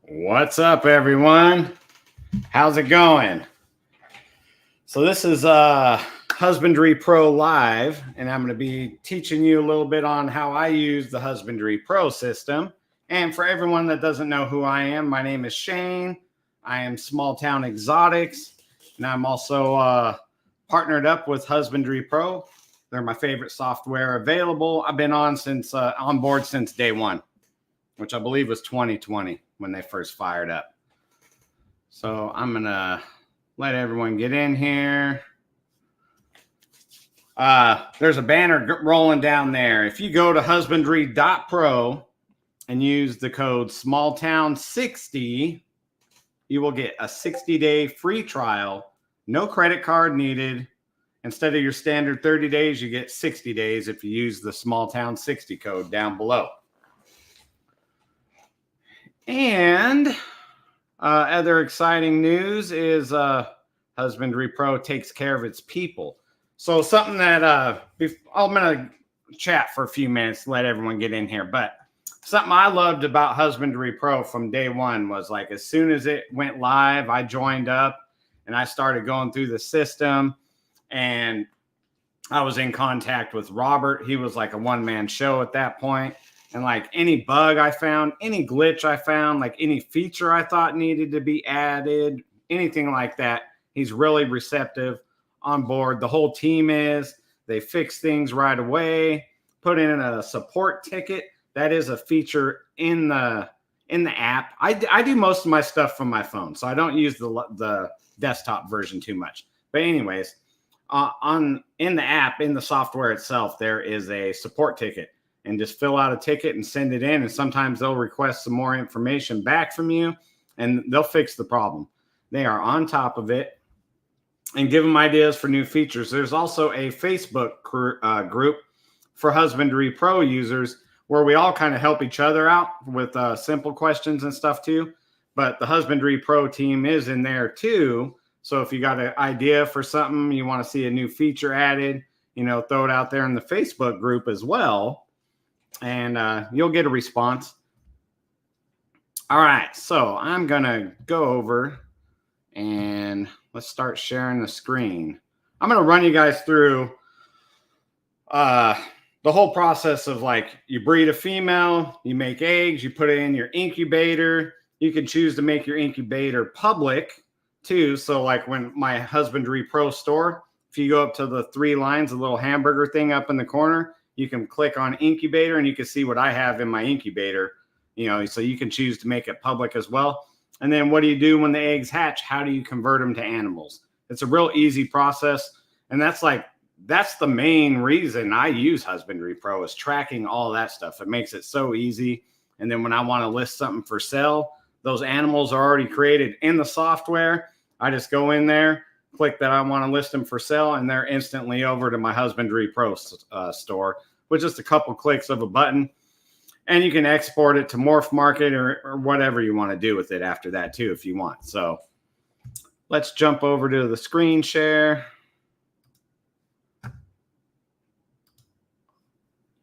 What's up, everyone? How's it going? So this is Husbandry.Pro Live, and I'm going to be teaching you a little bit on how I use the Husbandry.Pro system. And for everyone that doesn't know who I am, my name is Shane. I am Small Town Exotics, and I'm also partnered up with Husbandry.Pro. They're my favorite software available. I've been on board since day one, which I believe was 2020 when they first fired up. So I'm going to let everyone get in here. There's a banner rolling down there. If you go to Husbandry.Pro and use the code SMALLTOWN60, you will get a 60-day free trial. No credit card needed. Instead of your standard 30 days, you get 60 days if you use the SMALLTOWN60 code down below. And other exciting news is Husbandry.Pro takes care of its people. So something that I'm going to chat for a few minutes, let everyone get in here. But something I loved about Husbandry.Pro from day one was, like, as soon as it went live, I joined up and I started going through the system, and I was in contact with Robert. He was like a one-man show at that point. And like any bug I found, any glitch I found, like any feature I thought needed to be added, anything like that, he's really receptive, on board. The whole team is. They fix things right away, put in a support ticket. That is a feature in the app. I do most of my stuff from my phone, so I don't use the desktop version too much. But anyways, in the app, in the software itself, there is a support ticket. And just fill out a ticket and send it in. And sometimes they'll request some more information back from you, and they'll fix the problem. They are on top of it and give them ideas for new features. There's also a Facebook group for Husbandry.Pro users where we all kind of help each other out with simple questions and stuff too. But the Husbandry.Pro team is in there too. So if you got an idea for something, you want to see a new feature added, throw it out there in the Facebook group as well. And you'll get a response. All right, so I'm going to go over and let's start sharing the screen. I'm going to run you guys through the whole process of, like, you breed a female, you make eggs, you put it in your incubator. You can choose to make your incubator public too. So like when my Husbandry.Pro store, if you go up to the 3 lines, a little hamburger thing up in the corner, you can click on incubator and you can see what I have in my incubator, so you can choose to make it public as well. And then what do you do when the eggs hatch? How do you convert them to animals? It's a real easy process. And that's the main reason I use Husbandry.Pro, is tracking all that stuff. It makes it so easy. And then when I want to list something for sale, those animals are already created in the software. I just go in there, click that I want to list them for sale, and they're instantly over to my Husbandry.Pro store with just a couple clicks of a button. And you can export it to Morph Market or whatever you want to do with it after that too, if you want. So let's jump over to the screen share.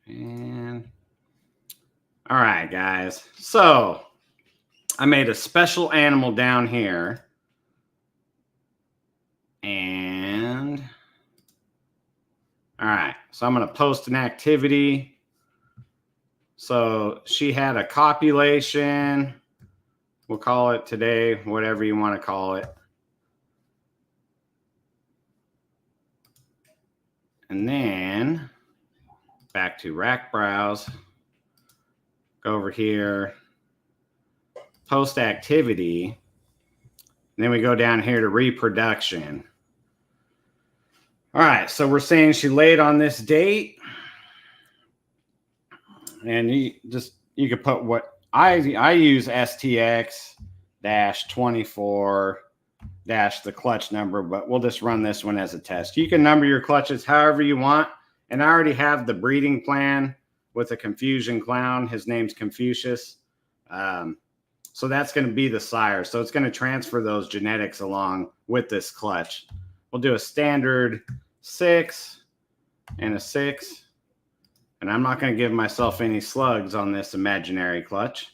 And all right, guys. So I made a special animal down here. And all right, so I'm going to post an activity. So she had a copulation. We'll call it today, whatever you want to call it. And then back to Rack Browse. Go over here, post activity. And then we go down here to reproduction. All right, so we're saying she laid on this date. And you can put what I use STX-24- the clutch number, but we'll just run this one as a test. You can number your clutches however you want. And I already have the breeding plan with a Confusion clown. His name's Confucius. So that's going to be the sire. So it's going to transfer those genetics along with this clutch. We'll do a standard 6 and a 6. And I'm not going to give myself any slugs on this imaginary clutch.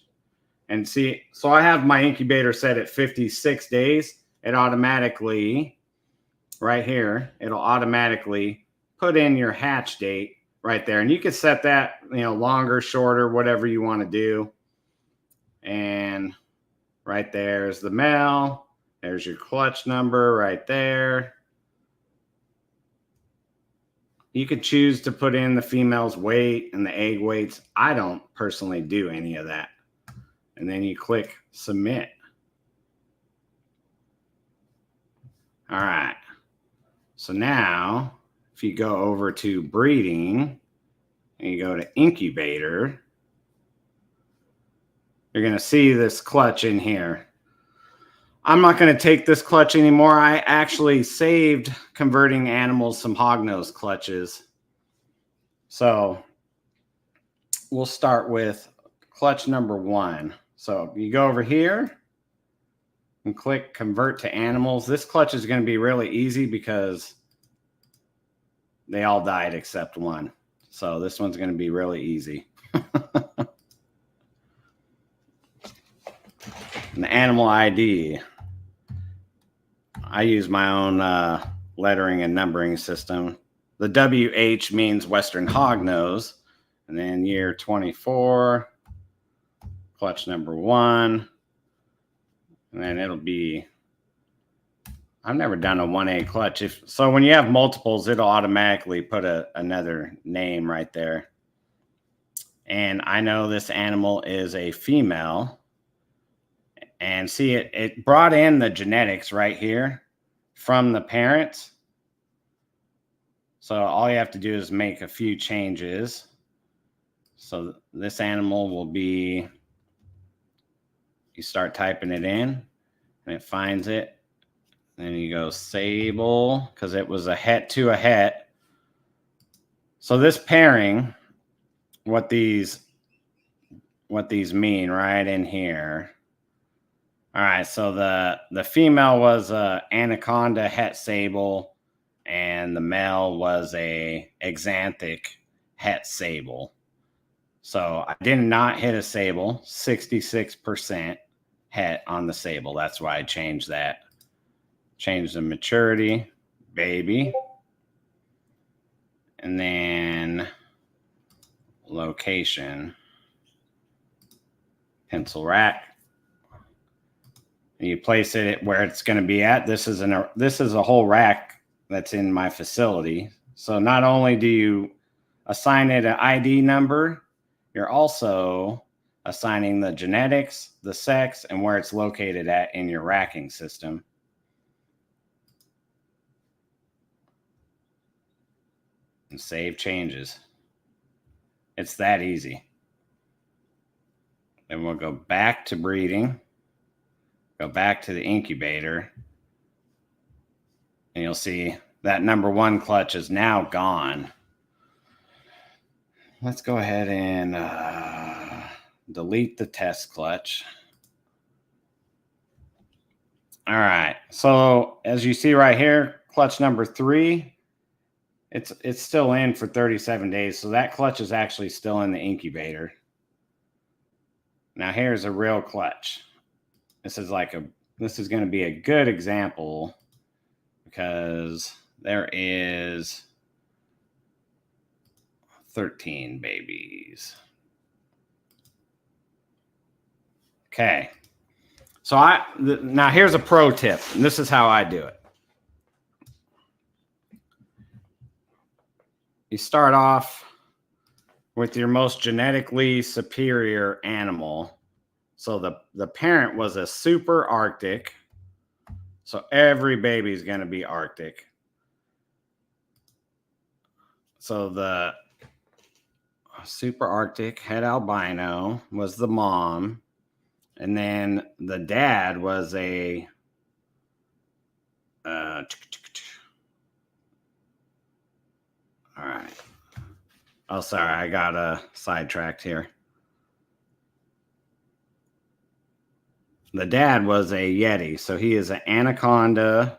And see, so I have my incubator set at 56 days. It automatically, right here, it'll automatically put in your hatch date right there. And you can set that, longer, shorter, whatever you want to do. And right there is the male. There's your clutch number right there. You could choose to put in the female's weight and the egg weights. I don't personally do any of that. And then you click submit. All right. So now, if you go over to breeding and you go to incubator, you're going to see this clutch in here. I'm not going to take this clutch anymore. I actually saved converting animals some hognose clutches. So we'll start with clutch number 1. So you go over here and click convert to animals. This clutch is going to be really easy because they all died except one. So this one's going to be really easy. And the animal ID. I use my own lettering and numbering system. The WH means Western Hognose. And then year 24, clutch number 1. And then it'll be, I've never done a 1A clutch. So when you have multiples, it'll automatically put another name right there. And I know this animal is a female. And see, it brought in the genetics right here from the parents. So all you have to do is make a few changes. So this animal will be, you start typing it in and it finds it. Then you go sable because it was a het to a het. So this pairing, what these mean right in here. All right, so the female was a anaconda het sable, and the male was a axanthic het sable. So I did not hit a sable, 66% het on the sable. That's why I changed that. Change the maturity, baby. And then location, pencil rack. And you place it where it's going to be at. This is a whole rack that's in my facility. So not only do you assign it an ID number, you're also assigning the genetics, the sex, and where it's located at in your racking system. And save changes. It's that easy. Then we'll go back to breeding. Go back to the incubator, and you'll see that number 1 clutch is now gone. Let's go ahead and delete the test clutch. All right, so as you see right here, clutch number 3, it's still in for 37 days, so that clutch is actually still in the incubator. Now here's a real clutch. This is going to be a good example because there is 13 babies. Okay. So now here's a pro tip, and this is how I do it. You start off with your most genetically superior animal. So the parent was a super Arctic. So every baby is going to be Arctic. So the super Arctic het albino was the mom. And then the dad was a all right. Oh, sorry, I got sidetracked here. The dad was a Yeti, so he is an anaconda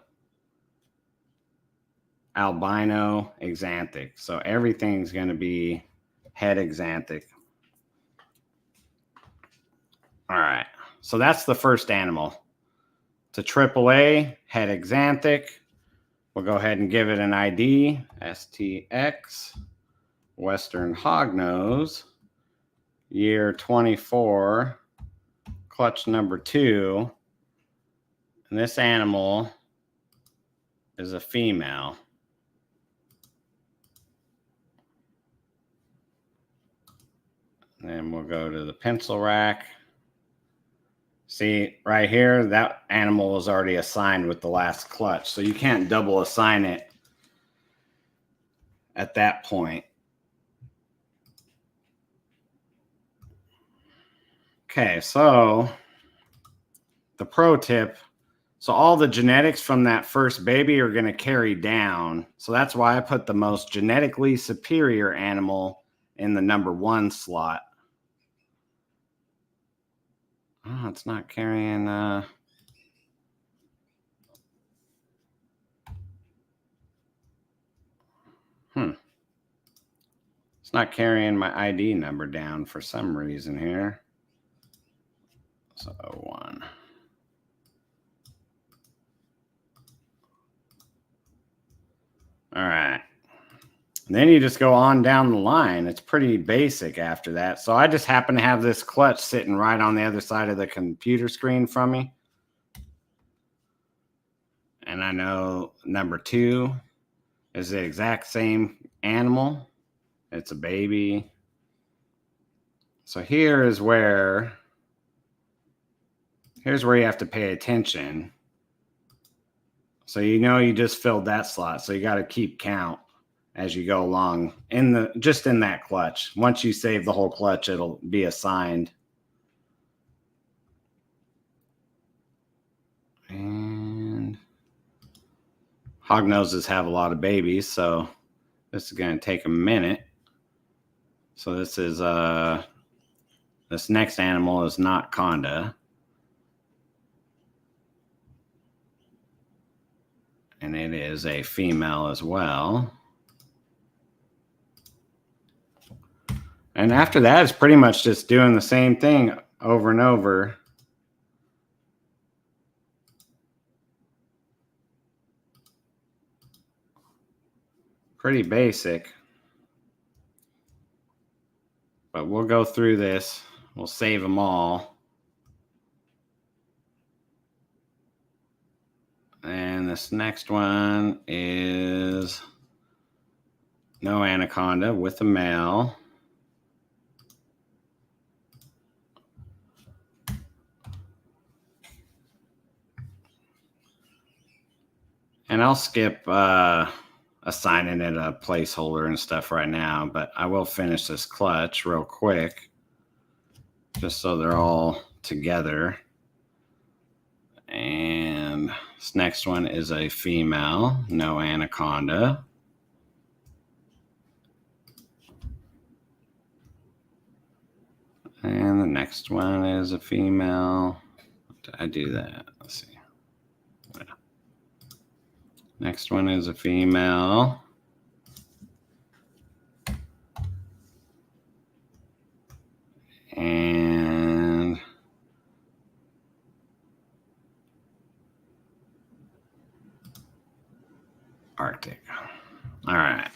albino axanthic. So everything's going to be het axanthic. All right. So that's the first animal. It's a AAA het axanthic. We'll go ahead and give it an ID. STX. Western Hognose. Year 24. Clutch number 2. And this animal is a female. Then we'll go to the pencil rack. See, right here, that animal was already assigned with the last clutch. So you can't double assign it at that point. Okay, so the pro tip. So all the genetics from that first baby are going to carry down. So that's why I put the most genetically superior animal in the number 1 slot. Oh, it's not carrying. It's not carrying my ID number down for some reason here. So 1. All right. And then you just go on down the line. It's pretty basic after that. So I just happen to have this clutch sitting right on the other side of the computer screen from me. And I know number 2 is the exact same animal. It's a baby. So here's where you have to pay attention. So you just filled that slot. So you got to keep count as you go along in that clutch. Once you save the whole clutch, it'll be assigned. And hognoses have a lot of babies, so this is going to take a minute. So this is this next animal is not Conda. And it is a female as well. And after that, it's pretty much just doing the same thing over and over. Pretty basic. But we'll go through this. We'll save them all. And this next one is no anaconda with a male. And I'll skip assigning it a placeholder and stuff right now, but I will finish this clutch real quick just so they're all together. And this next one is a female, no anaconda. And the next one is a female. Did I do that? Let's see. Next one is a female. And Arctic. All right.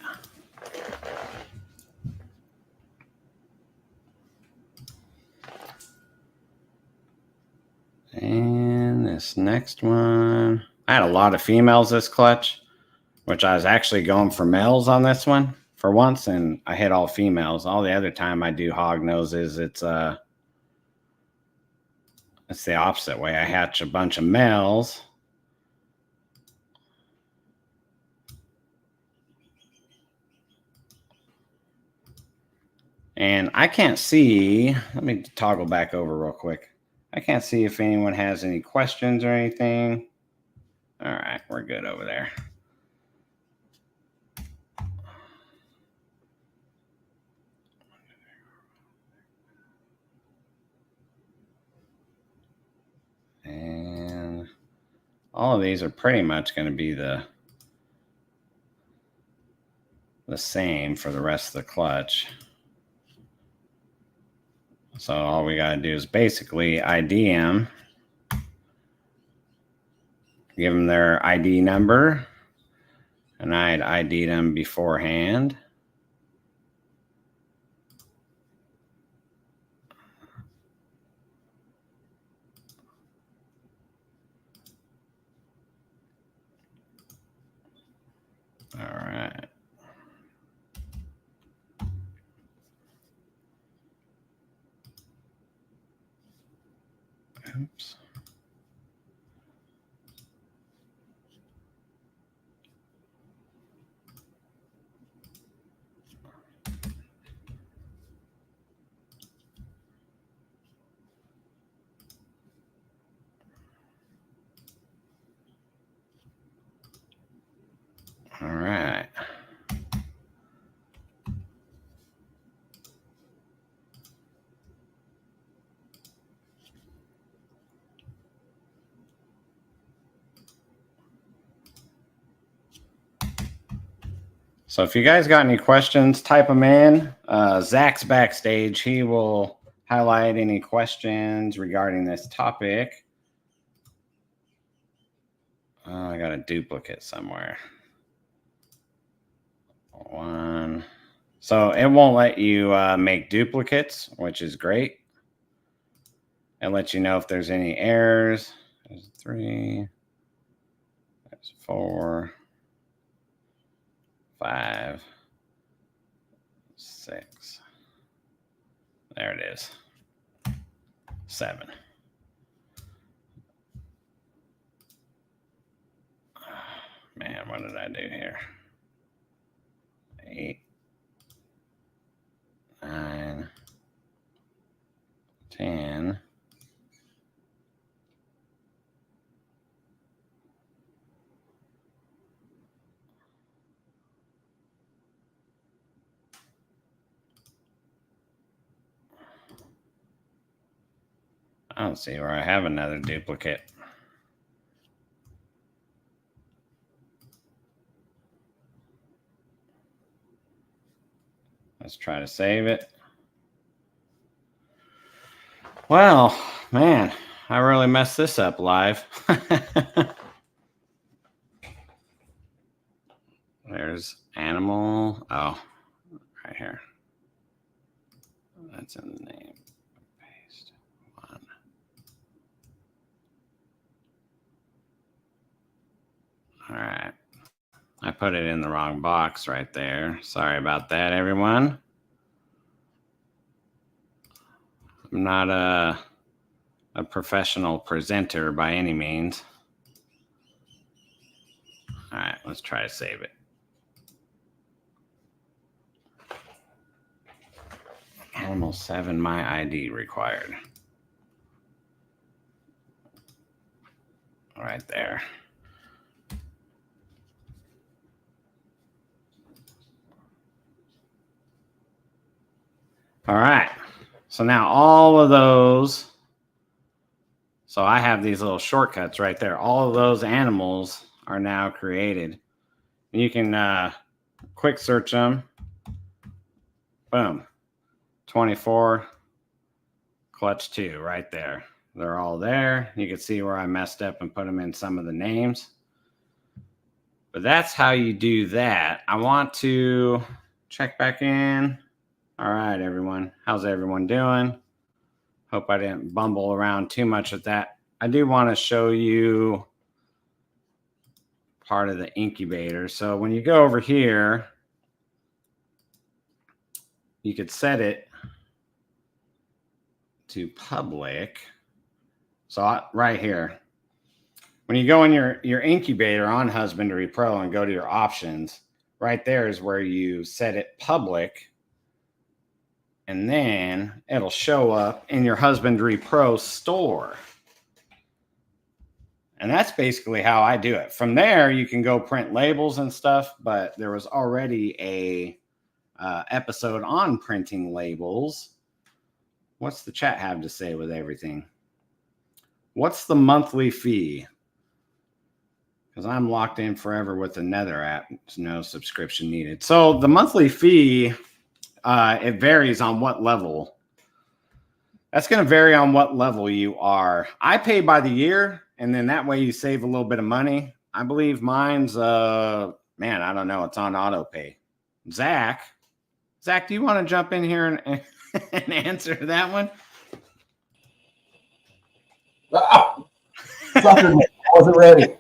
And this next one, I had a lot of females this clutch, which I was actually going for males on this one for once, and I hit all females. All the other time I do hog noses, it's the opposite way. I hatch a bunch of males. And I can't see, let me toggle back over real quick. I can't see if anyone has any questions or anything. All right, we're good over there. And all of these are pretty much going to be the same for the rest of the clutch. So all we got to do is basically ID them, give them their ID number, and I'd ID them beforehand. All right. Oops. All right. So if you guys got any questions, type them in. Zach's backstage. He will highlight any questions regarding this topic. I got a duplicate somewhere. One. So it won't let you make duplicates, which is great. It lets you know if there's any errors. There's 3. There's 4. 5. 6. There it is. 7. Man, what did I do here? 8. 9. 10. I don't see where I have another duplicate. Let's try to save it. Well, man, I really messed this up live. There's animal. Oh, right here. That's in the name. Paste 1. All right. I put it in the wrong box right there. Sorry about that, everyone. I'm not a professional presenter by any means. All right, let's try to save it. Animal 7, my ID required. Right there. All right. So now all of those. So I have these little shortcuts right there. All of those animals are now created. And you can quick search them. Boom. 24. Clutch 2 right there. They're all there. You can see where I messed up and put them in some of the names. But that's how you do that. I want to check back in. All right, everyone. How's everyone doing? Hope I didn't bumble around too much with that. I do want to show you part of the incubator. So when you go over here, you could set it to public. So right here, when you go in your incubator on Husbandry.Pro and go to your options, right there is where you set it public. And then it'll show up in your Husbandry.Pro store. And that's basically how I do it. From there, you can go print labels and stuff, but there was already a episode on printing labels. What's the chat have to say with everything? What's the monthly fee? Because I'm locked in forever with another app. There's no subscription needed. So the monthly fee, it varies on what level. That's going to vary on what level you are. I pay by the year, and then that way you save a little bit of money. I believe mine's, man, I don't know. It's on auto pay. Zach, do you want to jump in here and answer that one? Sucker, I wasn't ready.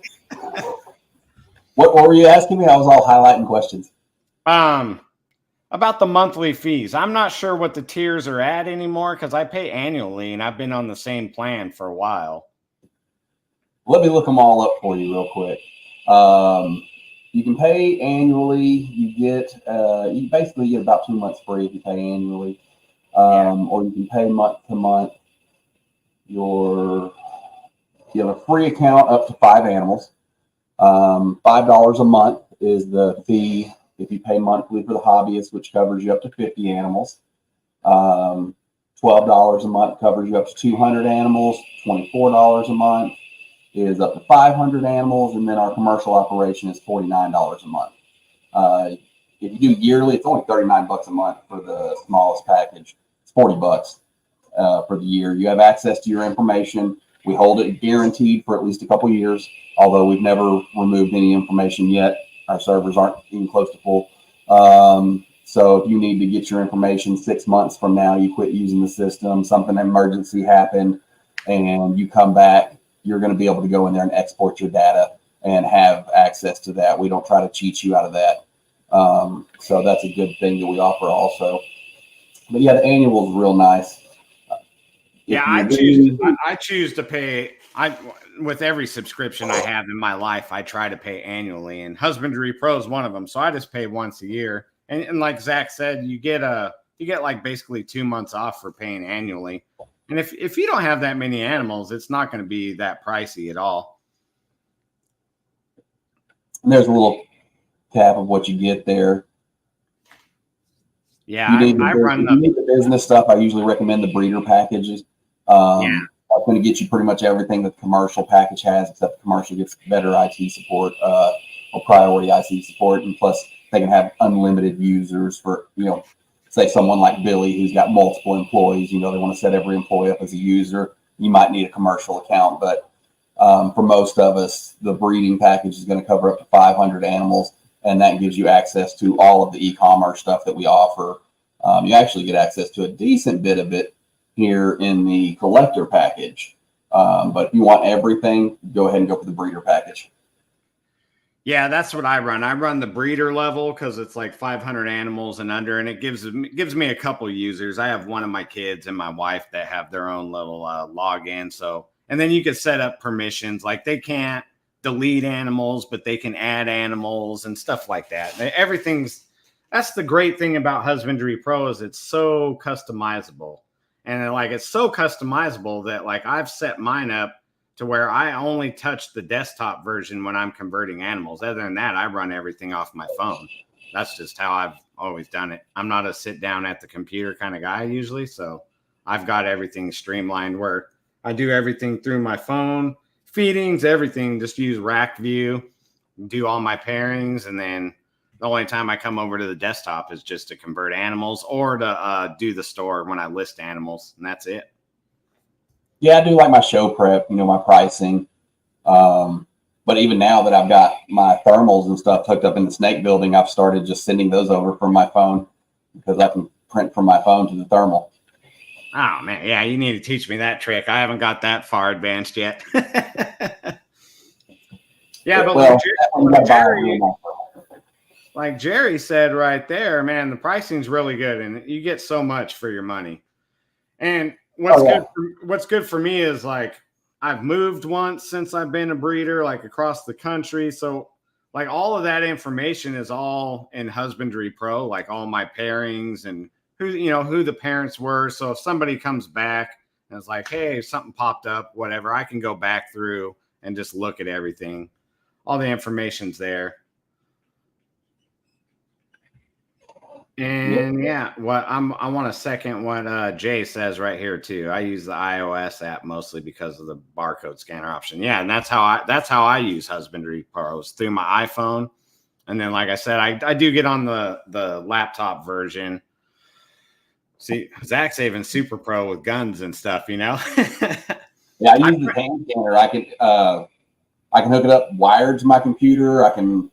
What were you asking me? I was all highlighting questions. About the monthly fees. I'm not sure what the tiers are at anymore because I pay annually and I've been on the same plan for a while. Let me look them all up for you real quick. You can pay annually. You basically get about 2 months free if you pay annually, or you can pay month to month. You have a free account up to 5 animals. $5 a month is the fee if you pay monthly for the hobbyist, which covers you up to 50 animals. $12 a month covers you up to 200 animals. $24 a month is up to 500 animals, and then our commercial operation is $49 a month. If you do yearly, it's only $39 a month for the smallest package. It's $40 for the year. You have access to your information. We hold it guaranteed for at least a couple years, although we've never removed any information yet. Our servers aren't even close to full. So if you need to get your information 6 months from now, you quit using the system, something emergency happened, and you come back, you're going to be able to go in there and export your data and have access to that. We don't try to cheat you out of that. So that's a good thing that we offer also. But yeah, the annual is real nice. I choose to pay. With every subscription I have in my life, I try to pay annually, and Husbandry Pro is one of them. So I just pay once a year. And like Zach said, you get like basically 2 months off for paying annually. And if you don't have that many animals, it's not going to be that pricey at all. And there's a little cap of what you get there. Yeah, if you need the business stuff, I usually recommend the breeder packages. That's going to get you pretty much everything that the commercial package has, except the commercial gets better IT support or priority IT support, and plus they can have unlimited users for, say someone like Billy who's got multiple employees. They want to set every employee up as a user. You might need a commercial account, but for most of us, the breeding package is going to cover up to 500 animals, and that gives you access to all of the e-commerce stuff that we offer. You actually get access to a decent bit of it here in the collector package. But if you want everything, go ahead and go for the breeder package. Yeah, that's what I run. I run the breeder level because it's like 500 animals and under, and it gives me a couple users. I have one of my kids and my wife that have their own little login. So, and then you can set up permissions, like they can't delete animals, but they can add animals and stuff like that. That's the great thing about Husbandry Pro is it's so customizable. And it's so customizable that I've set mine up to where I only touch the desktop version when I'm converting animals. Other than that, I run everything off my phone. That's just how I've always done it. I'm not a sit down at the computer kind of guy usually. So I've got everything streamlined where I do everything through my phone, feedings, everything, just use rack view, do all my pairings. And then the only time I come over to the desktop is just to convert animals or to do the store when I list animals, and that's it. Yeah, I do like my show prep, my pricing. But even now that I've got my thermals and stuff hooked up in the snake building, I've started just sending those over from my phone because I can print from my phone to the thermal. Oh, man. Yeah, you need to teach me that trick. I haven't got that far advanced yet. Yeah, but like Jerry said right there, man, the pricing's really good and you get so much for your money. And what's good for me is I've moved once since I've been a breeder, across the country. So all of that information is all in Husbandry Pro, all my pairings and who the parents were. So if somebody comes back and it's hey, something popped up, whatever, I can go back through and just look at everything. All the information's there. And I want to second what Jay says right here too. I use the iOS app mostly because of the barcode scanner option. Yeah, and that's how I use Husbandry Pros, through my iPhone. And then, like I said, I do get on the laptop version. See, Zach's even super pro with guns and stuff, you know? Yeah, I use the hand scanner. I can hook it up wired to my computer. I can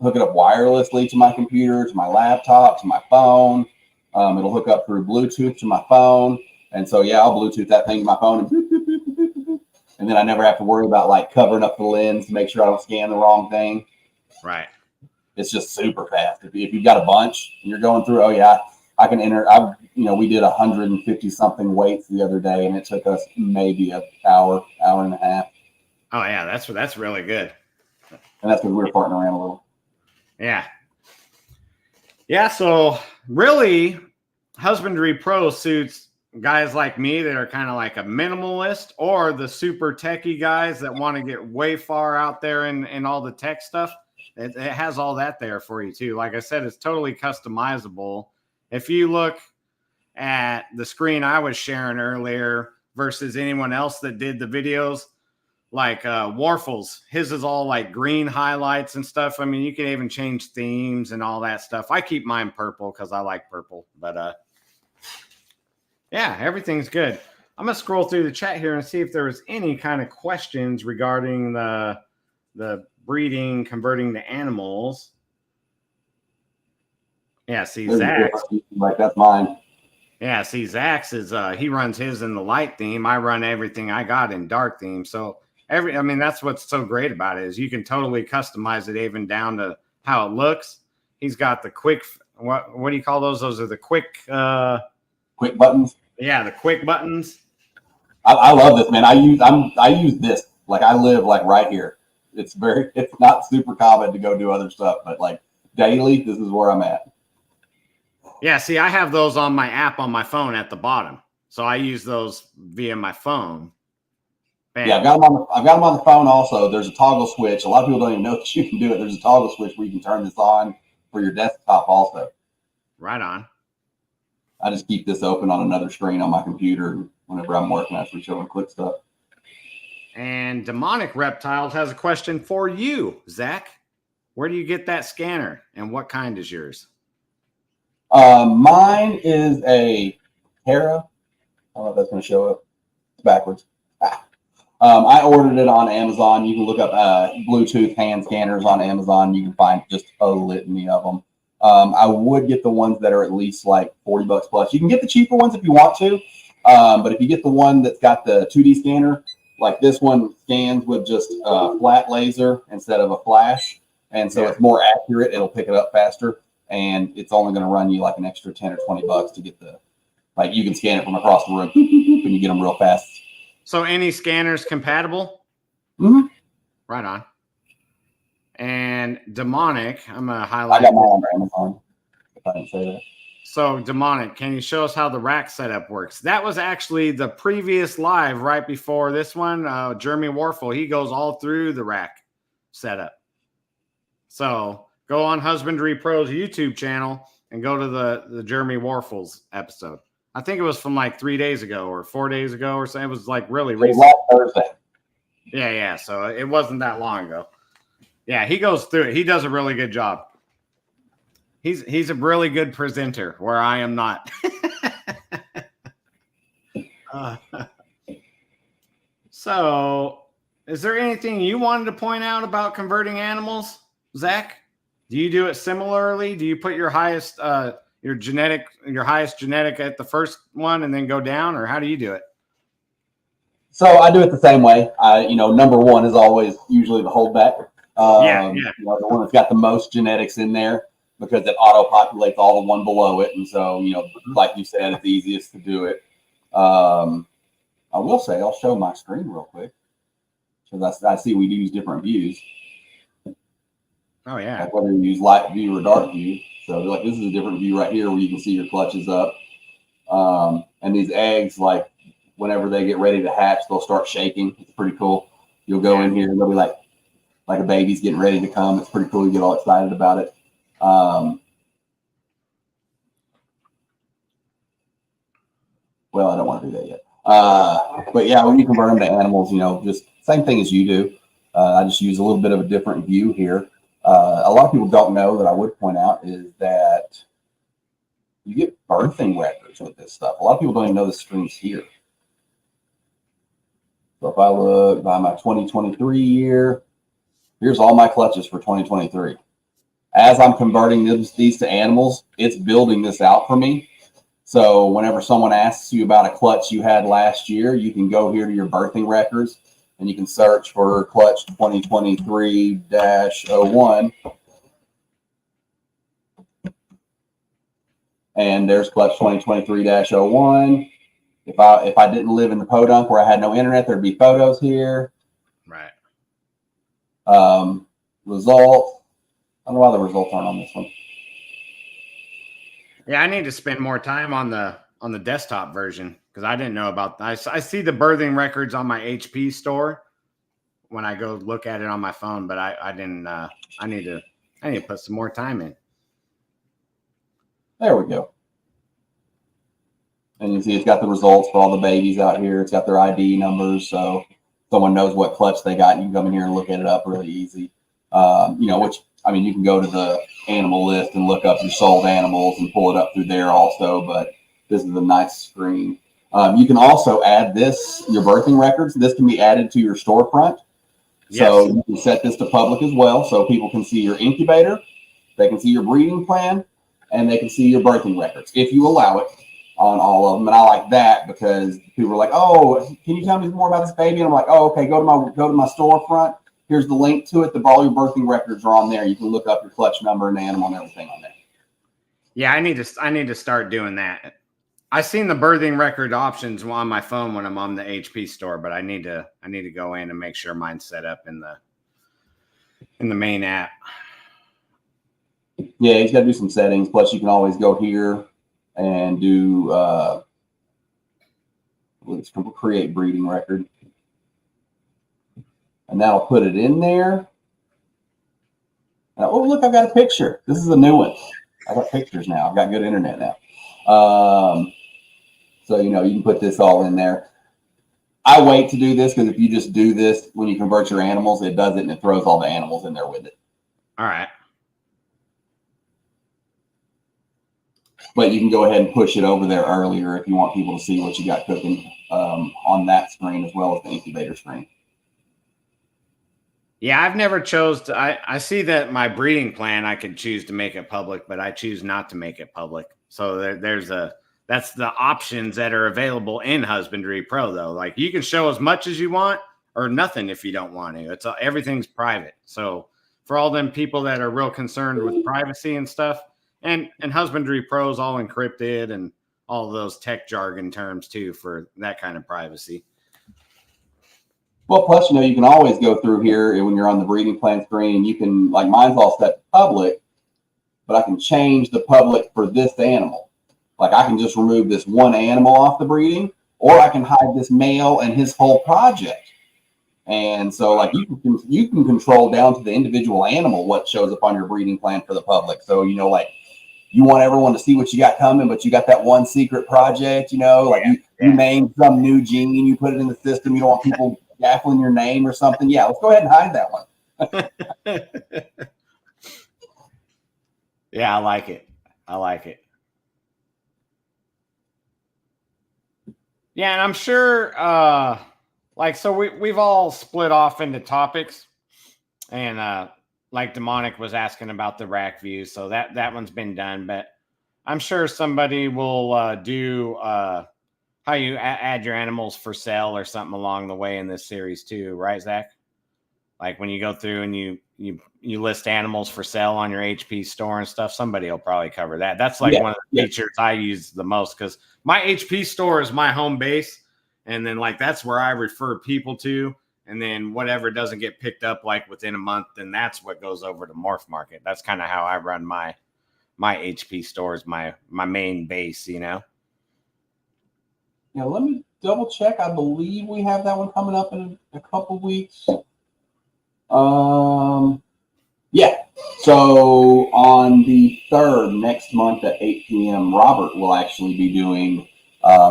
hook it up wirelessly to my computer, to my laptop, to my phone. It'll hook up through Bluetooth to my phone. And so, yeah, I'll Bluetooth that thing to my phone, and boop, boop, boop, boop, boop, boop. And then I never have to worry about like covering up the lens to make sure I don't scan the wrong thing. Right. It's just super fast. If you've got a bunch and you're going through, oh yeah, I can enter. We did 150 something weights the other day, and it took us maybe an hour and a half. Oh yeah, that's really good. And that's because we were farting around a little. Yeah. Yeah. So really, Husbandry Pro suits guys like me that are kind of like a minimalist, or the super techie guys that want to get way far out there in all the tech stuff. It has all that there for you too. Like I said, it's totally customizable. If you look at the screen I was sharing earlier versus anyone else that did the videos, like Warfels, his is all like green highlights and stuff. I mean, you can even change themes and all that stuff. I keep mine purple because I like purple, but yeah, everything's good. I'm gonna scroll through the chat here and see if there was any kind of questions regarding the breeding, converting to animals. Yeah, see, Zach's. Like, that's mine. Yeah, see, Zach's is he runs his in the light theme. I run everything I got in dark theme. So that's what's so great about it, is you can totally customize it even down to how it looks. He's got the quick, what do you call those? Those are the quick buttons. Yeah, the quick buttons. I love this, man. I use this. Like, I live like right here. It's not super common to go do other stuff, but like daily, this is where I'm at. Yeah, see, I have those on my app on my phone at the bottom, so I use those via my phone. Bam. Yeah, I've got them on the phone also. There's a toggle switch. A lot of people don't even know that you can do it. There's a toggle switch where you can turn this on for your desktop also. Right on. I just keep this open on another screen on my computer whenever I'm working. I switch over and click stuff. And Demonic Reptiles has a question for you, Zach. Where do you get that scanner, and what kind is yours? Mine is a Terra. I don't know if that's going to show up. It's backwards. I ordered it on Amazon. You can look up Bluetooth hand scanners on Amazon. You can find just a litany of them. I would get the ones that are at least like $40 plus. You can get the cheaper ones if you want to. But if you get the one that's got the 2D scanner, like this one scans with just a flat laser instead of a flash. And so it's more accurate. It'll pick it up faster. And it's only going to run you like an extra 10 or 20 bucks to get you can scan it from across the room and you get them real fast. So any scanners compatible? Mm-hmm. Right on. And Demonic, I'm going to highlight. I got mine on Amazon, if I didn't say that. So Demonic, can you show us how the rack setup works? That was actually the previous live right before this one. Jeremy Warfel, he goes all through the rack setup. So go on Husbandry Pro's YouTube channel and go to the Jeremy Warfel's episode. I think it was from like 3 days ago or 4 days ago or so. It was like really recent. Last Thursday. Yeah. So it wasn't that long ago. Yeah, he goes through it. He does a really good job. He's a really good presenter, where I am not. So, is there anything you wanted to point out about converting animals, Zach? Do you do it similarly? Do you put your highest highest genetic at the first one and then go down, or how do you do it? So I do it the same way. Number one is always usually the holdback. The one that's got the most genetics in there, because it auto populates all the one below it. And so, like you said, it's easiest to do it. I will say, I'll show my screen real quick, because I see we use different views. Oh yeah. Like whether you use light view or dark view. So like this is a different view right here where you can see your clutches up. And these eggs, like whenever they get ready to hatch, they'll start shaking. It's pretty cool. You'll go in here and they'll be like a baby's getting ready to come. It's pretty cool. You get all excited about it. Well, I don't want to do that yet. But yeah, when you convert them to animals, just same thing as you do. I just use a little bit of a different view here. A lot of people don't know that I would point out is that You get birthing records with this stuff. A lot of people don't even know the screen's here. So if I look by my 2023 year, here's all my clutches for 2023. As I'm converting these to animals, it's building this out for me. So whenever someone asks you about a clutch you had last year, you can go here to your birthing records and you can search for clutch 2023-01. And there's clutch 2023-01. If I didn't live in the podunk where I had no internet, there'd be photos here. Right. Results. I don't know why the results aren't on this one. Yeah, I need to spend more time on the desktop version because I didn't know about. I see the birthing records on my HP store when I go look at it on my phone, but I didn't. I need to put some more time in. There we go. And you see it's got the results for all the babies out here. It's got their ID numbers, so someone knows what clutch they got. You can come in here and look at it up really easy. Which, I mean, you can go to the animal list and look up your sold animals and pull it up through there also, but this is a nice screen. You can also add your birthing records. This can be added to your storefront. Yes. So you can set this to public as well, so people can see your incubator, they can see your breeding plan, and they can see your birthing records if you allow it on all of them. And I like that because people are like, "Oh, can you tell me more about this baby?" And I'm like, "Oh, okay, go to my storefront. Here's the link to it. All your birthing records are on there. You can look up your clutch number and the animal and everything on there." Yeah, I need to start doing that. I seen the birthing record options on my phone when I'm on the HP store, but I need to go in and make sure mine's set up in the main app. Yeah, he's got to do some settings. Plus, you can always go here and do let's create breeding record, and that'll put it in there. Oh, look, I've got a picture. This is a new one. I got pictures now. I've got good internet now. So you can put this all in there. I wait to do this because if you just do this when you convert your animals, it does it and it throws all the animals in there with it. All right. But you can go ahead and push it over there earlier if you want people to see what you got cooking on that screen as well as the incubator screen. Yeah, I've never chose to. I see that my breeding plan, I could choose to make it public, but I choose not to make it public. So that's the options that are available in Husbandry Pro, though. Like you can show as much as you want or nothing if you don't want to. Everything's private. So for all them people that are real concerned with privacy and stuff, and Husbandry Pro is all encrypted and all of those tech jargon terms too for that kind of privacy. Well, plus, you can always go through here when you're on the breeding plan screen. You can, like mine's all set to public, but I can change the public for this animal. Like I can just remove this one animal off the breeding, or I can hide this male and his whole project. And so like you can control down to the individual animal what shows up on your breeding plan for the public. So, like you want everyone to see what you got coming, but you got that one secret project, you named some new gene, you put it in the system. You don't want people gaffling your name or something. Yeah, let's go ahead and hide that one. Yeah, I like it. Yeah, and I'm sure so we've all split off into topics, and like Demonic was asking about the rack views, so that one's been done, but I'm sure somebody will do how you add your animals for sale or something along the way in this series too, right, Zach? Like when you go through and you list animals for sale on your HP store and stuff, somebody will probably cover that. That's like one of the features I use the most because my HP store is my home base. And then like that's where I refer people to. And then whatever doesn't get picked up like within a month, then that's what goes over to Morph Market. That's kind of how I run my HP stores, my main base, Yeah, let me double check. I believe we have that one coming up in a couple weeks. Yeah. So on the 3rd next month at 8 p.m., Robert will actually be doing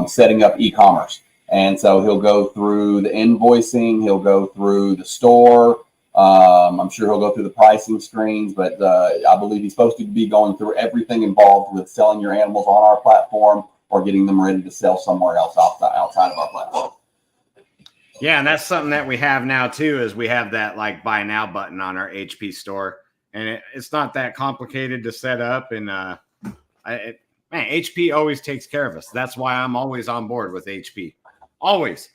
setting up e-commerce. And so he'll go through the invoicing, he'll go through the store, I'm sure he'll go through the pricing screens, but I believe he's supposed to be going through everything involved with selling your animals on our platform or getting them ready to sell somewhere else outside of our platform. Yeah, and that's something that we have now too, is we have that like buy now button on our HP store, and it's not that complicated to set up. And man, HP always takes care of us. That's why I'm always on board with HP. Always.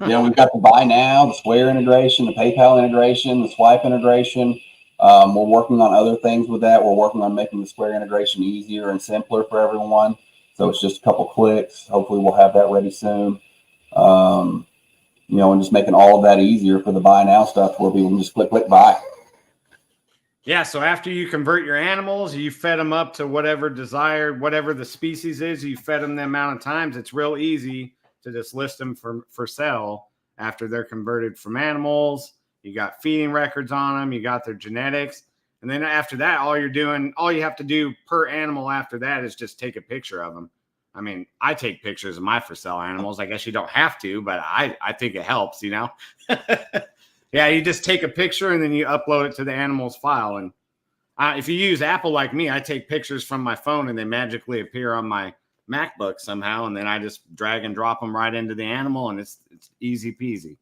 Yeah, we've got the buy now, the Square integration, the PayPal integration, the Swipe integration. We're working on other things with that. We're working on making the Square integration easier and simpler for everyone. So it's just a couple clicks. Hopefully we'll have that ready soon. And just making all of that easier for the buy now stuff where people can just click buy. Yeah, so after you convert your animals, you fed them up to whatever desired, whatever the species is, you fed them the amount of times. It's real easy to just list them for sale after they're converted from animals. You got feeding records on them, you got their genetics. And then after that, all you have to do per animal after that is just take a picture of them. I mean, I take pictures of my for sale animals. I guess you don't have to, but I think it helps, Yeah, you just take a picture and then you upload it to the animal's file. And if you use Apple like me, I take pictures from my phone and they magically appear on my MacBook somehow. And then I just drag and drop them right into the animal, and it's easy peasy.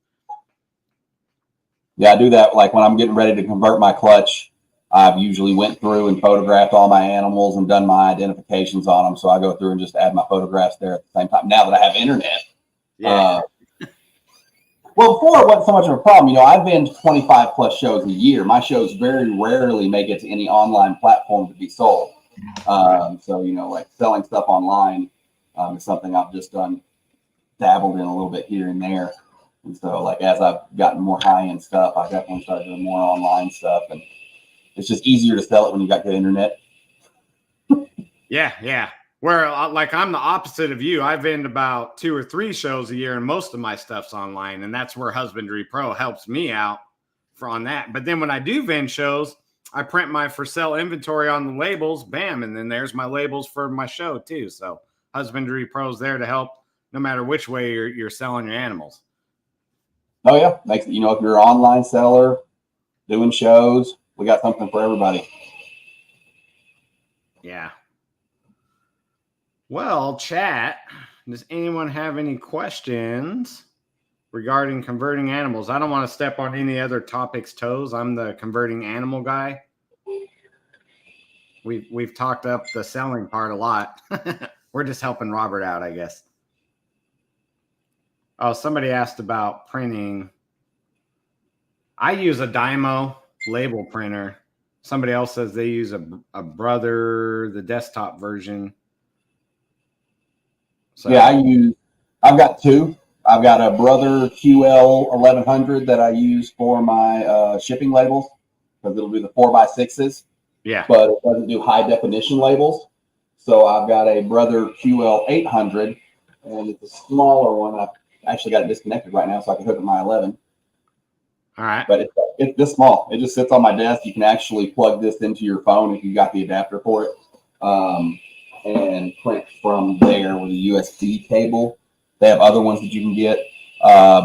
Yeah, I do that. Like when I'm getting ready to convert my clutch, I've usually went through and photographed all my animals and done my identifications on them. So I go through and just add my photographs there at the same time. Now that I have internet. Yeah. Well, before it wasn't so much of a problem. I've been 25 plus shows a year. My shows very rarely make it to any online platform to be sold. So, like selling stuff online is something I've just dabbled in a little bit here and there. And so, like, as I've gotten more high-end stuff, I definitely started doing more online stuff. And it's just easier to sell it when you got good internet. Yeah. Where like I'm the opposite of you. I vend about 2 or 3 shows a year, and most of my stuff's online, and that's where Husbandry.Pro helps me out on that. But then when I do vend shows, I print my for sale inventory on the labels, bam, and then there's my labels for my show too. So Husbandry.Pro is there to help no matter which way you're selling your animals. Oh yeah, if you're an online seller doing shows, we got something for everybody. Yeah. Well, chat, does anyone have any questions regarding converting animals? I don't want to step on any other topics' toes. I'm the converting animal guy. We've talked up the selling part a lot. We're just helping Robert out, I guess. Oh, somebody asked about printing. I use a Dymo label printer. Somebody else says they use a Brother, the desktop version. So, yeah, I've got 2. I've got a Brother QL 1100 that I use for my shipping labels because it'll do the 4x6s. Yeah. But it doesn't do high definition labels. So I've got a Brother QL 800, and it's a smaller one. I've actually got it disconnected right now so I can hook up my 11. All right. But it's this small. It just sits on my desk. You can actually plug this into your phone if you got the adapter for it. And print from there with a USB cable. They have other ones that you can get.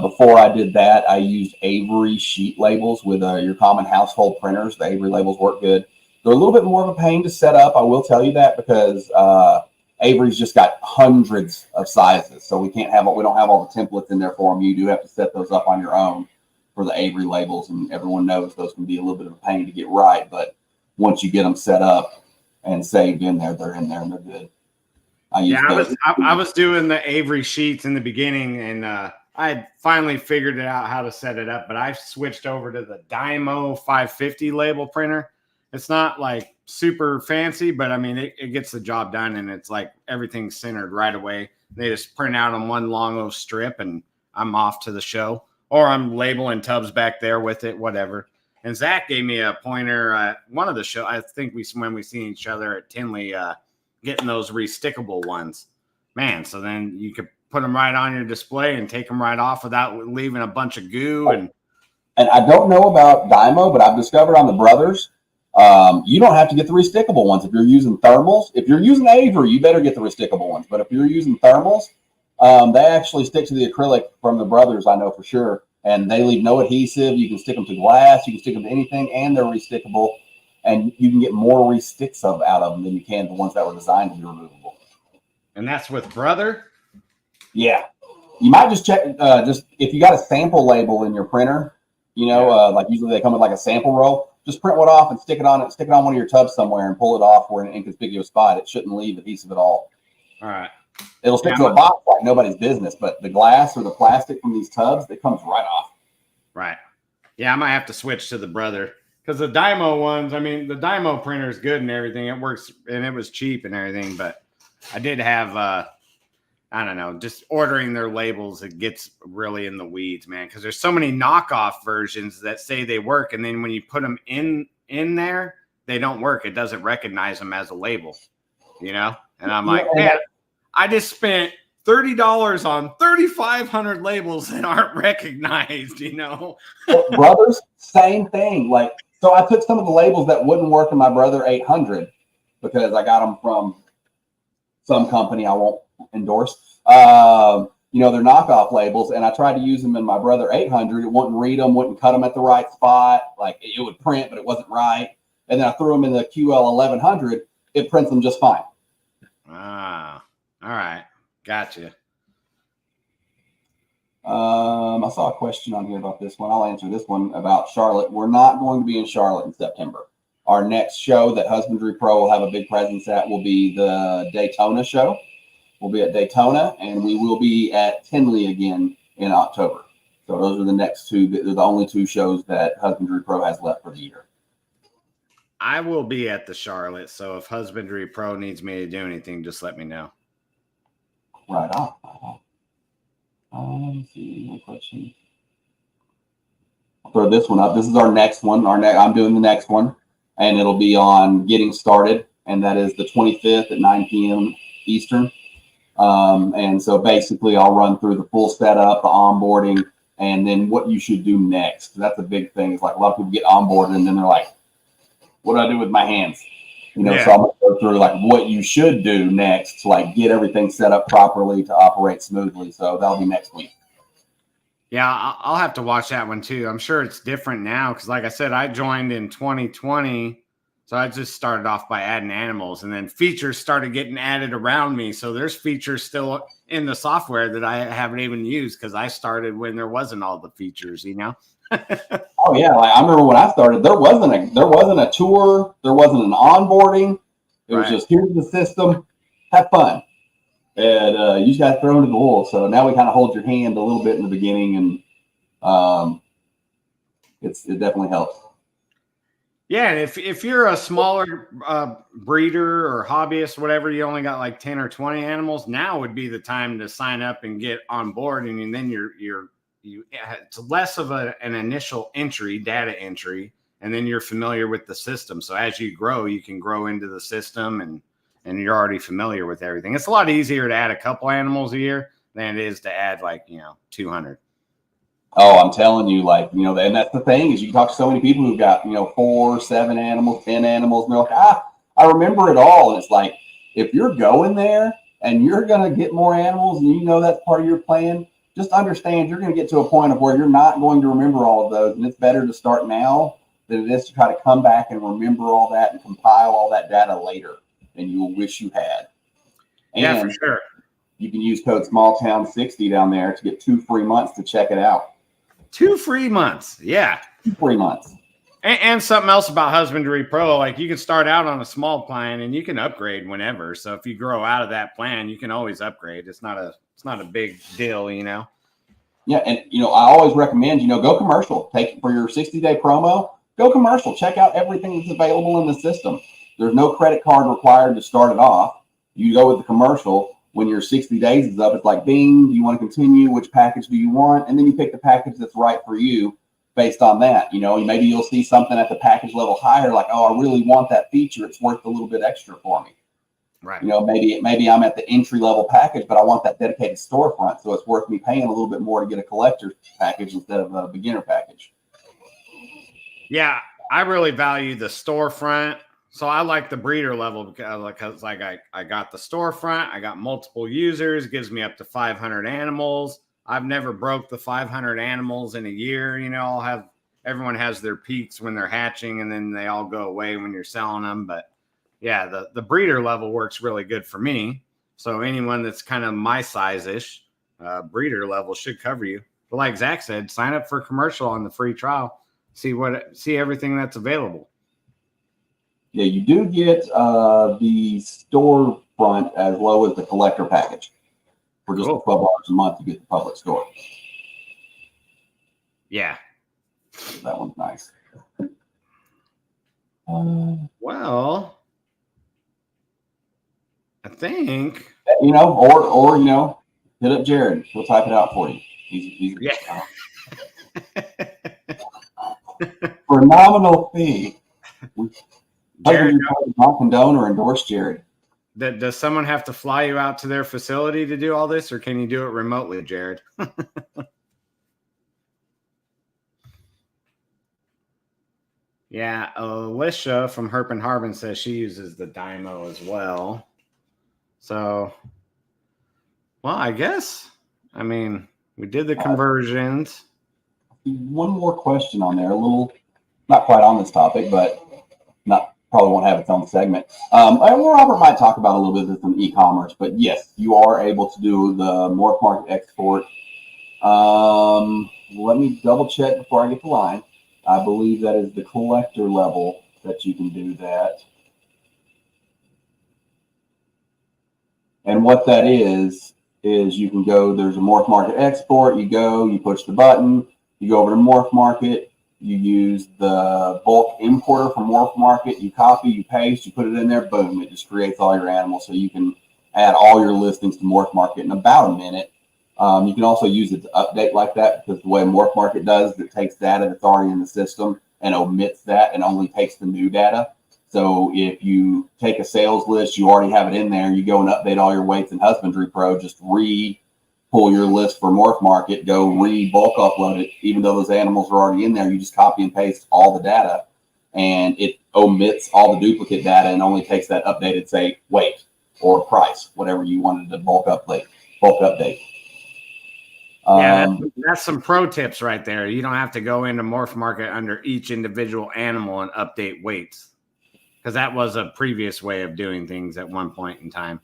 Before I did that, I used Avery sheet labels with your common household printers. The Avery labels work good. They're a little bit more of a pain to set up, I will tell you that, because Avery's just got hundreds of sizes. So we don't have all the templates in there for them. You do have to set those up on your own for the Avery labels, and everyone knows those can be a little bit of a pain to get right. But once you get them set up and saved in there, they're in there and they're good. I was doing the Avery sheets in the beginning, and I had finally figured it out how to set it up, but I switched over to the Dymo 550 label printer. It's not like super fancy, but I mean, it gets the job done, and it's like everything's centered right away. They just print out on one long old strip, and I'm off to the show, or I'm labeling tubs back there with it, whatever. And Zach gave me a pointer at one of the shows. I think when we seen each other at Tinley, getting those restickable ones, man. So then you could put them right on your display and take them right off without leaving a bunch of goo. And I don't know about Dymo, but I've discovered on the Brothers, you don't have to get the restickable ones if you're using thermals. If you're using Avery, you better get the restickable ones. But if you're using thermals, they actually stick to the acrylic from the Brothers, I know for sure, and they leave no adhesive. You can stick them to glass, you can stick them to anything, and they're restickable. And you can get more resticks out of them than you can the ones that were designed to be removable. And that's with Brother? Yeah. You might just check, just if you got a sample label in your printer, like usually they come with like a sample roll, just print one off and stick it on one of your tubs somewhere and pull it off where an inconspicuous spot. It shouldn't leave adhesive at all. All right. It'll stick to a box like nobody's business, but the glass or the plastic from these tubs, it comes right off. Right. Yeah, I might have to switch to the Brother. Because the Dymo ones, I mean, the Dymo printer is good and everything. It works and it was cheap and everything. But I did have, I don't know, just ordering their labels. It gets really in the weeds, man. Because there's so many knockoff versions that say they work. And then when you put them in there, they don't work. It doesn't recognize them as a label, And I'm like, man, I just spent $30 on 3,500 labels that aren't recognized, Brothers, same thing. So I took some of the labels that wouldn't work in my Brother 800 because I got them from some company I won't endorse. They're knockoff labels, and I tried to use them in my Brother 800. It wouldn't read them, wouldn't cut them at the right spot. Like it would print, but it wasn't right. And then I threw them in the QL 1100. It prints them just fine. Ah, all right. Gotcha. I saw a question on here about this one. I'll answer this one about Charlotte. We're not going to be in Charlotte in September. Our next show that Husbandry Pro will have a big presence at will be the Daytona show. We'll be at Daytona, and we will be at Tinley again in October. So those are the next two. They're the only two shows that Husbandry Pro has left for the year. I will be at the Charlotte, so if Husbandry Pro needs me to do anything, just let me know. Right on. Let's see, no question. I'll throw this one up. This is our next one. I'm doing the next one, and it'll be on Getting Started, and that is the 25th at 9 p.m. Eastern. And so basically, I'll run through the full setup, the onboarding, and then what you should do next. That's a big thing. It's like a lot of people get onboarded, and then they're like, "What do I do with my hands?" So I'm gonna go through like what you should do next to get everything set up properly to operate smoothly. So that'll be next week. Yeah, I'll have to watch that one too. I'm sure it's different now because, like I said, I joined in 2020, so I just started off by adding animals, and then features started getting added around me. So there's features still in the software that I haven't even used because I started when there wasn't all the features, Oh yeah, I remember when I started, there wasn't a tour, there wasn't an onboarding. It was just here's the system, have fun, and you just got thrown to the wolves. So now we kind of hold your hand a little bit in the beginning, and it definitely helps. Yeah, and if you're a smaller breeder or hobbyist, whatever, you only got like 10 or 20 animals, now would be the time to sign up and get on board, and then it's less of an initial data entry, and then you're familiar with the system. So as you grow, you can grow into the system, and you're already familiar with everything. It's a lot easier to add a couple animals a year than it is to add 200. Oh, I'm telling you, and that's the thing is you talk to so many people who've got 4, 7 animals, 10 animals, and they're like, I remember it all. And it's like, if you're going there and you're gonna get more animals and that's part of your plan, just understand you're going to get to a point of where you're not going to remember all of those. And it's better to start now than it is to try to come back and remember all that and compile all that data later than you will wish you had. And yeah, for sure. You can use code SmallTown60 down there to get 2 free months to check it out. 2 free months. Yeah. 2 free months. And something else about Husbandry Pro, you can start out on a small plan and you can upgrade whenever. So if you grow out of that plan, you can always upgrade. It's not a big deal, Yeah, and I always recommend, go commercial. Take for your 60-day promo, go commercial. Check out everything that's available in the system. There's no credit card required to start it off. You go with the commercial. When your 60 days is up, it's like, bing, do you want to continue? Which package do you want? And then you pick the package that's right for you based on that. Maybe you'll see something at the package level higher, like, oh, I really want that feature. It's worth a little bit extra for me. Right. Maybe I'm at the entry level package, but I want that dedicated storefront. So it's worth me paying a little bit more to get a collector package instead of a beginner package. Yeah, I really value the storefront. So I like the breeder level because I got the storefront, I got multiple users, gives me up to 500 animals. I've never broke the 500 animals in a year. You know, everyone has their peaks when they're hatching, and then they all go away when you're selling them. But yeah, the breeder level works really good for me. So anyone that's kind of my size-ish, breeder level should cover you. But like Zach said, sign up for a commercial on the free trial. See everything that's available. Yeah, you do get the storefront as low as the collector package. For just Cool. $12 a month, you get the public store. Yeah. That one's nice. Well, I think or hit up Jared. He'll type it out for you. He's yeah. For a nominal fee. Jared, not condone or endorse Jared. Does someone have to fly you out to their facility to do all this, or can you do it remotely, Jared? Yeah, Alicia from Herp and Harbin says she uses the Dymo as well. So, well, I guess, I mean, we did the conversions. One more question on there, a little, not quite on this topic, but probably won't have its own segment. Robert might talk about a little bit of this in e-commerce, but yes, you are able to do the Morph Market export. Let me double check before I get the line. I believe that is the collector level that you can do that. And what that is you can go, there's a Morph Market export, you push the button, you go over to Morph Market, you use the bulk importer from Morph Market, you copy, you paste, you put it in there, boom, it just creates all your animals. So you can add all your listings to Morph Market in about a minute. You can also use it to update like that, because the way Morph Market does is it takes data that's already in the system and omits that and only takes the new data. So if you take a sales list, you already have it in there, you go and update all your weights in Husbandry.Pro, just pull your list for Morph Market, go bulk upload it. Even though those animals are already in there, you just copy and paste all the data, and it omits all the duplicate data and only takes that updated, say, weight or price, whatever you wanted to bulk update. Yeah, that's some pro tips right there. You don't have to go into Morph Market under each individual animal and update weights, because that was a previous way of doing things at one point in time.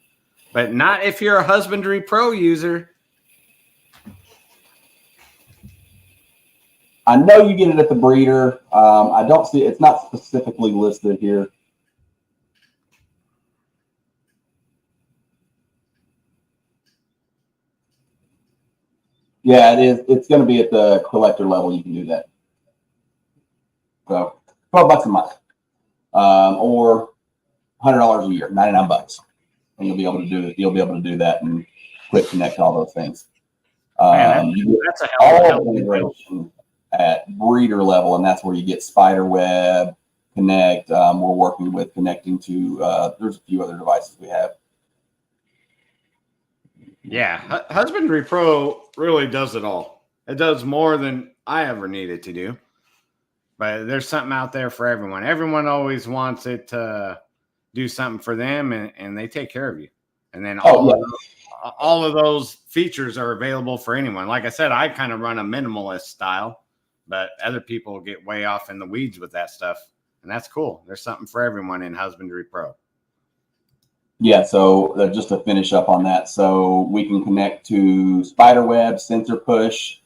But not if you're a Husbandry.Pro user. I know you get it at the breeder. I don't see it's not specifically listed here. Yeah, it is. It's going to be at the collector level. You can do that. So $12 a month, or $100 a year, $99, and you'll be able to do it. You'll be able to do that and quick connect all those things. That's a hell of a integration at breeder level, and that's where you get Spiderweb, Connect. We're working with connecting to. There's a few other devices we have. Yeah, Husbandry.Pro really does it all. It does more than I ever needed to do. But there's something out there for everyone. Everyone always wants it to do something for them, and they take care of you. And then all of those features are available for anyone. Like I said, I kind of run a minimalist style, but other people get way off in the weeds with that stuff. And that's cool. There's something for everyone in Husbandry.Pro. Yeah, so just to finish up on that, so we can connect to Spiderweb, Sensor Push,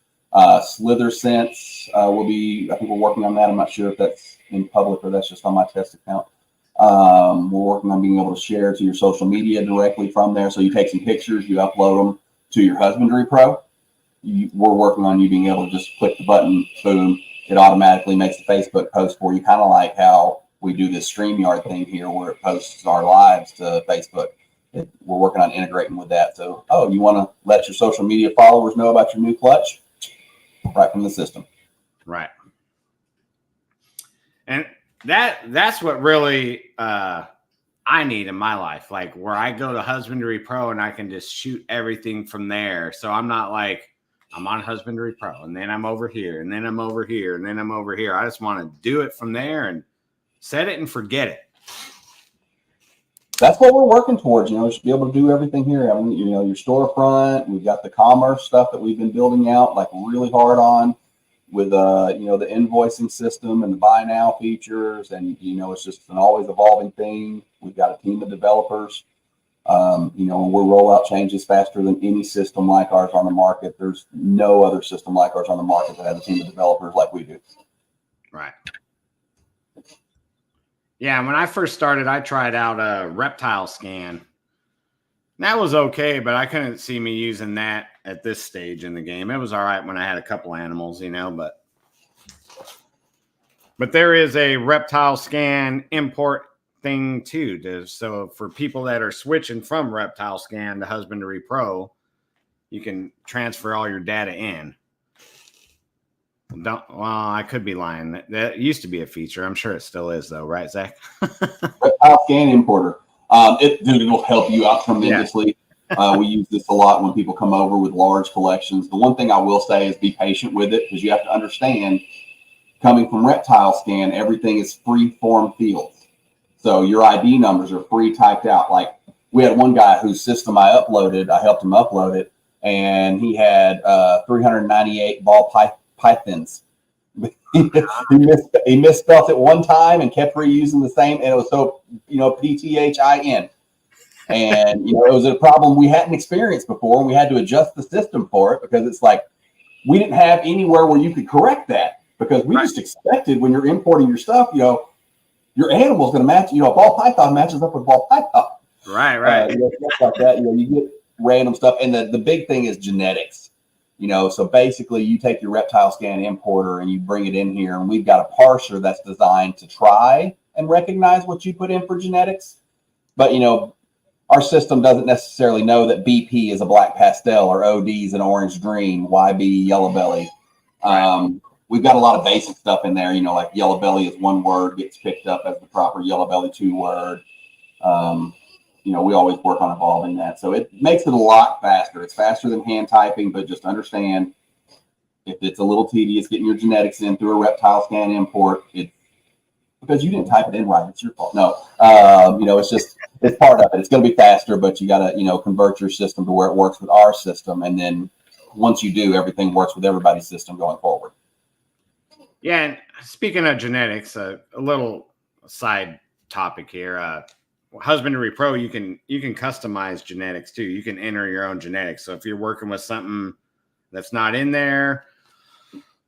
Slither Sense. I think we're working on that. I'm not sure if that's in public or that's just on my test account. We're working on being able to share to your social media directly from there. So you take some pictures, you upload them to your Husbandry.Pro. We're working on you being able to just click the button, boom, it automatically makes the Facebook post for you, kind of like how we do this StreamYard thing here where it posts our lives to Facebook. We're working on integrating with that. So, you want to let your social media followers know about your new clutch? Right from the system. Right. And that's what really I need in my life, like where I go to Husbandry.Pro and I can just shoot everything from there. So I'm not like, I'm on Husbandry.Pro and then I'm over here and then I'm over here and then I'm over here. I just want to do it from there and set it and forget it. that's what we're working towards. You know, we should be able to do everything here. I mean, you know, your storefront, we've got the commerce stuff that we've been building out like really hard on with, you know, the invoicing system and the buy now features. And, you know, it's just an always evolving thing. We've got a team of developers. You know, we'll roll out changes faster than any system like ours on the market. There's no other system like ours on the market that has a team of developers like we do. Right. Yeah, when I first started, I tried out a reptile scan. That was okay, but I couldn't see me using that at this stage in the game. It was all right when I had a couple animals, you know, but there is a reptile scan import thing too. So for people that are switching from reptile scan to Husbandry.Pro, you can transfer all your data in. Well, I could be lying. That used to be a feature. I'm sure it still is, though, right, Zach? Reptile scan importer. It'll help you out tremendously. Yeah. We use this a lot when people come over with large collections. The one thing I will say is be patient with it, because you have to understand, coming from reptile scan, everything is free form fields. So your ID numbers are free typed out. Like we had one guy whose system I helped him upload it, and he had 398 ball pythons. he misspelled it one time and kept reusing the same, and it was so, you know, PTHIN. And, you know, it was a problem we hadn't experienced before, and we had to adjust the system for it, because it's like we didn't have anywhere where you could correct that, because we just expected when you're importing your stuff, you know, your animal's going to match, you know, ball python matches up with ball python. Right. You know, stuff like that. You know, you get random stuff. And the big thing is genetics. You know, so basically you take your reptile scan importer and you bring it in here, and we've got a parser that's designed to try and recognize what you put in for genetics. But, you know, our system doesn't necessarily know that BP is a black pastel or OD is an orange green, YB yellow belly. We've got a lot of basic stuff in there, you know, like yellow belly is one word, gets picked up as the proper yellow belly 2-word. You know, we always work on evolving that. So it makes it a lot faster. It's faster than hand typing, but just understand, if it's a little tedious getting your genetics in through a reptile scan import, it's because you didn't type it in right. It's your fault. No, you know, it's part of it. It's going to be faster, but you got to, you know, convert your system to where it works with our system. And then once you do, everything works with everybody's system going forward. Yeah. And speaking of genetics, a little side topic here. Husbandry.Pro, you can customize genetics too. You can enter your own genetics. So if you're working with something that's not in there,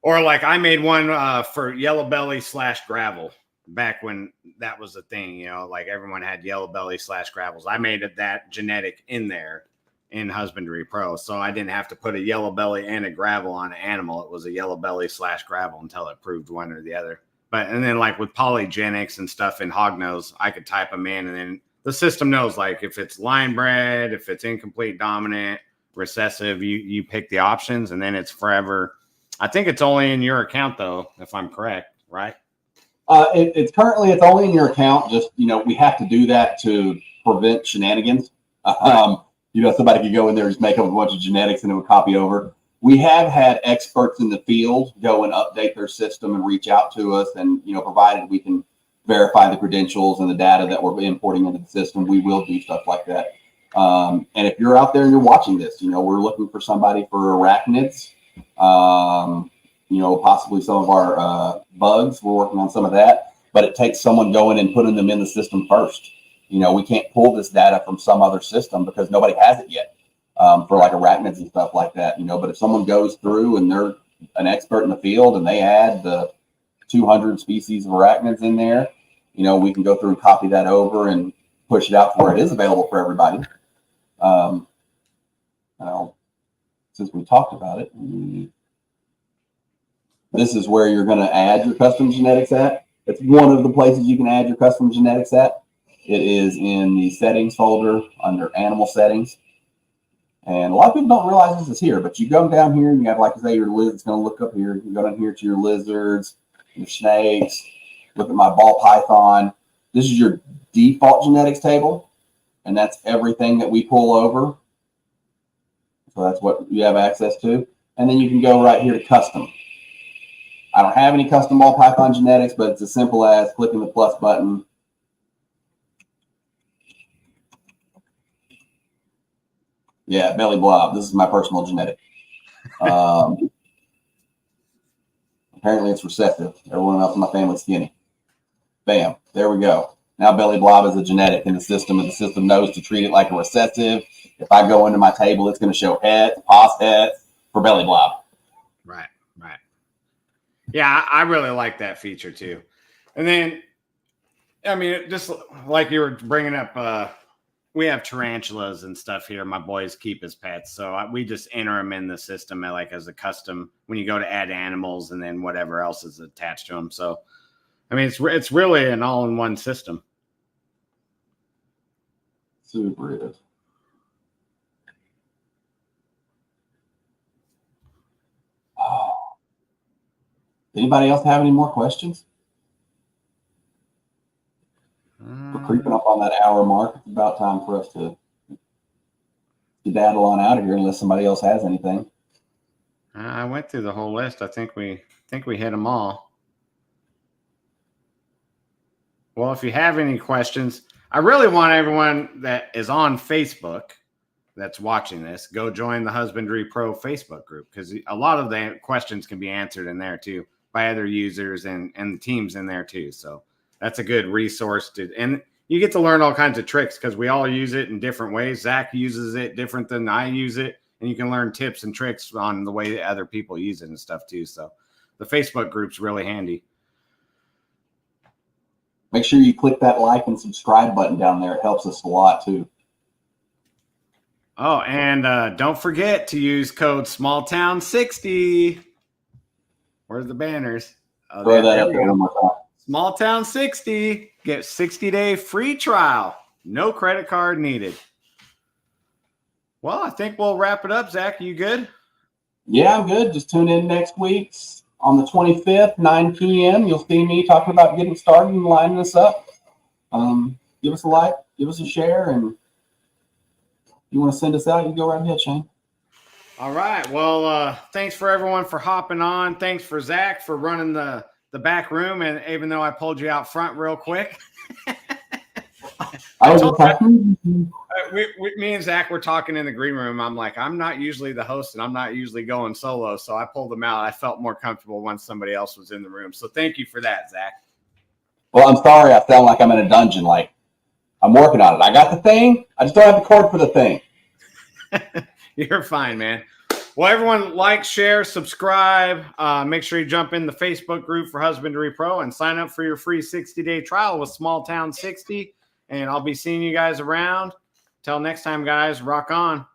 or like I made one for yellow belly / gravel back when that was a thing, you know, like everyone had yellow belly / gravels. I made that genetic in there in Husbandry.Pro. So I didn't have to put a yellow belly and a gravel on an animal. It was a yellow belly / gravel until it proved one or the other. And then like with polygenics and stuff in Hognose, I could type them in, and then the system knows, like, if it's line bred, if it's incomplete dominant, recessive, you pick the options, and then it's forever. I think it's only in your account though, if I'm correct, right? It's currently, it's only in your account. Just, you know, we have to do that to prevent shenanigans. You know, somebody could go in there, just make up a bunch of genetics and it would copy over. We have had experts in the field go and update their system and reach out to us, and, you know, provided we can verify the credentials and the data that we're importing into the system, we will do stuff like that. And if you're out there and you're watching this, you know, we're looking for somebody for arachnids, you know, possibly some of our bugs. We're working on some of that, but it takes someone going and putting them in the system first. You know, we can't pull this data from some other system because nobody has it yet. For like arachnids and stuff like that, you know, but if someone goes through and they're an expert in the field and they add the 200 species of arachnids in there, you know, we can go through and copy that over and push it out to where it is available for everybody. Now, since we talked about it, this is where you're going to add your custom genetics at. It's one of the places you can add your custom genetics at. It is in the settings folder under animal settings. And a lot of people don't realize this is here, but you go down here and you have, like I say, your lizard. It's going to look up here. You can go down here to your lizards, your snakes, look at my ball python. This is your default genetics table, and that's everything that we pull over. So that's what you have access to. And then you can go right here to custom. I don't have any custom ball python genetics, but it's as simple as clicking the plus button. Yeah, belly blob. This is my personal genetic. Apparently it's recessive. Everyone else in my family's skinny. Bam. There we go. Now belly blob is a genetic in the system, and the system knows to treat it like a recessive. If I go into my table, it's going to show heads, pos heads for belly blob. Right. Yeah, I really like that feature too. And then, I mean, just like you were bringing up, we have tarantulas and stuff here. My boys keep as pets, so we just enter them in the system like as a custom when you go to add animals and then whatever else is attached to them. So, I mean, it's really an all-in-one system. Super is. Anybody else have any more questions? We're creeping up on that hour mark. It's about time for us to daddle on out of here unless somebody else has anything. I went through the whole list. I think we hit them all. Well, if you have any questions, I really want everyone that is on Facebook that's watching this, go join the Husbandry.Pro Facebook group, because a lot of the questions can be answered in there too by other users and the teams in there too. So that's a good resource and you get to learn all kinds of tricks because we all use it in different ways. Zach uses it different than I use it, and you can learn tips and tricks on the way that other people use it and stuff too. So the Facebook group's really handy. Make sure you click that like and subscribe button down there. It helps us a lot too. Oh, and don't forget to use code SmallTown60. Where's the banners? Oh, throw that up there one more time. SmallTown60. Get 60-day free trial. No credit card needed. Well, I think we'll wrap it up. Zach, you good? Yeah, I'm good. Just tune in next week on the 25th, 9 p.m. You'll see me talking about getting started and lining this up. Give us a like, give us a share, and if you want to send us out, you go right ahead, Shane. All right. Well, thanks for everyone for hopping on. Thanks for Zach for running the back room. And even though I pulled you out front real quick, me and Zach were talking in the green room. I'm like, I'm not usually the host and I'm not usually going solo. So I pulled them out. I felt more comfortable once somebody else was in the room. So thank you for that, Zach. Well, I'm sorry. I sound like I'm in a dungeon. Like I'm working on it. I got the thing. I just don't have the cord for the thing. You're fine, man. Well, everyone like, share, subscribe. Make sure you jump in the Facebook group for Husbandry.Pro and sign up for your free 60-day trial with SmallTown60. And I'll be seeing you guys around. Till next time, guys, rock on.